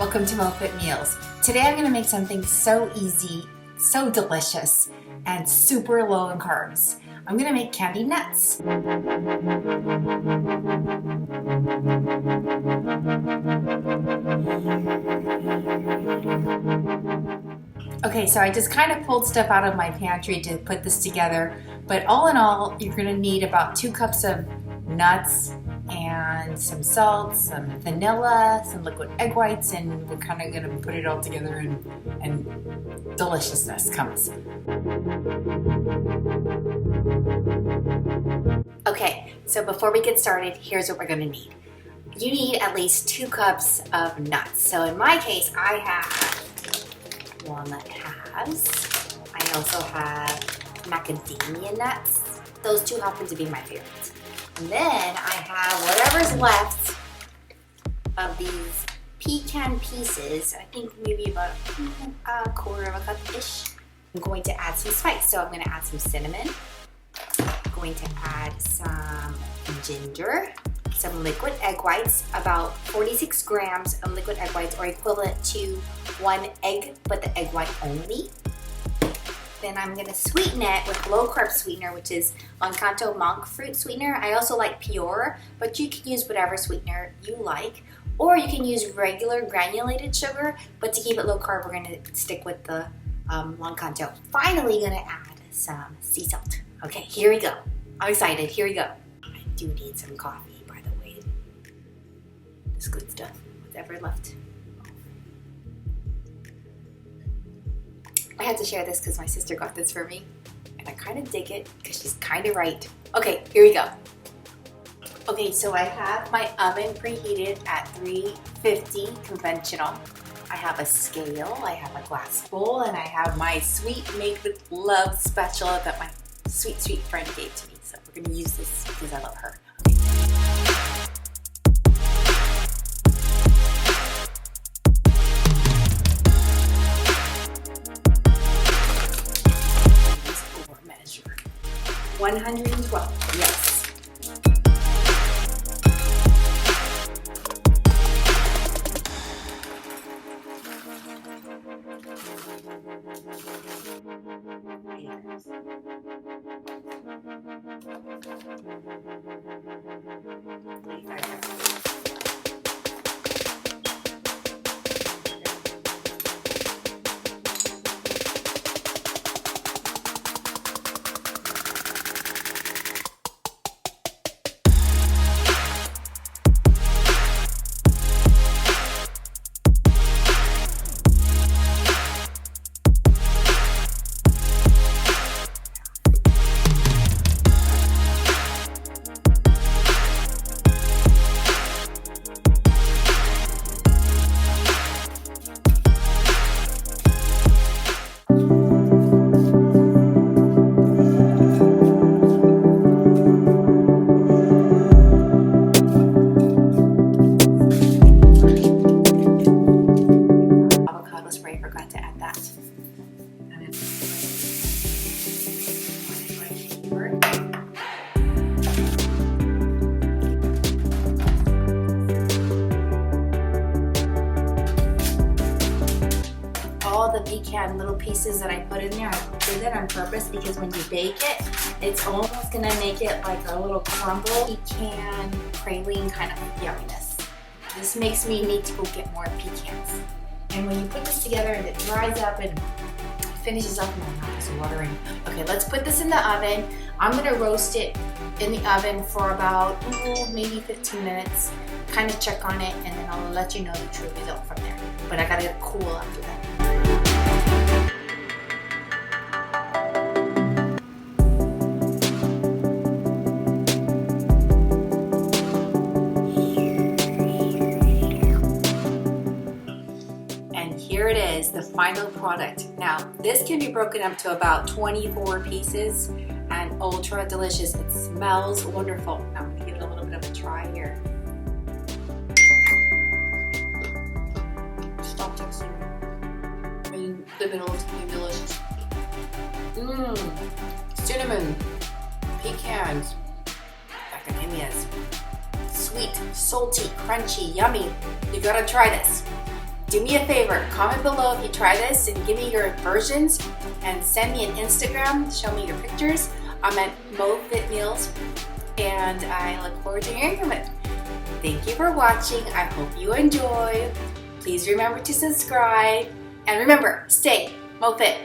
welcome to MoFitMeals. Today I'm going to make something so easy, so delicious, and super low in carbs. I'm going to make candied nuts. Okay, so I just kind of pulled stuff out of my pantry to put this together, but all in all, you're going to need about 2 cups of nuts and some salt, some vanilla, some liquid egg whites, and we're kind of going to put it all together and deliciousness comes. Okay, so before we get started, here's what we're going to need. You need at least 2 cups of nuts. So in my case, I have walnut halves. I also have macadamia nuts. Those 2 happen to be my favorites. And then I have whatever's left of these pecan pieces. I think maybe about a quarter of a cup-ish. I'm going to add some spice. So I'm going to add some cinnamon. I'm going to add some ginger, some liquid egg whites, about 46 grams of liquid egg whites, or equivalent to 1 egg, but the egg white only. Then I'm going to sweeten it with low-carb sweetener, which is monkfruit sweetener. I also like pure, but you can use whatever sweetener you like. Or you can use regular granulated sugar, but to keep it low-carb, we're going to stick with the Monsanto. Finally, going to add some sea salt. Okay, here we go. I'm excited. Here we go. I do need some coffee, by the way. This good stuff. Whatever left. I had to share this because my sister got this for me, and I kind of dig it because she's kind of right. Okay, here we go. Okay, so I have my oven preheated at 350 conventional. I have a scale, I have a glass bowl, and I have my sweet made with love spatula that my sweet friend gave to me. So we're gonna use this because I love her. Okay. Measure 112, yes. All the pecan little pieces that I put in there, I did that on purpose because when you bake it, it's almost gonna make it like a little crumble pecan praline kind of yumminess. This makes me need to go get more pecans. And when you put this together and it dries up and finishes up, my mouth is watering. Okay, let's put this in the oven. I'm gonna roast it in the oven for about maybe 15 minutes. Kind of check on it, and then I'll let you know the true result from there. But I gotta get it cool after that. And here it is, the final product. Now, this can be broken up to about 24 pieces and ultra delicious. It smells wonderful. Now, I'm gonna give it a little bit of a try here. Stop texting me. The middle is delicious. Cinnamon, pecans, macadamias. Sweet, salty, crunchy, yummy. You gotta try this. Do me a favor, comment below if you try this and give me your versions and send me an Instagram, show me your pictures. I'm at MoFitMeals and I look forward to hearing from it. Thank you for watching. I hope you enjoy. Please remember to subscribe and remember, stay MoFit.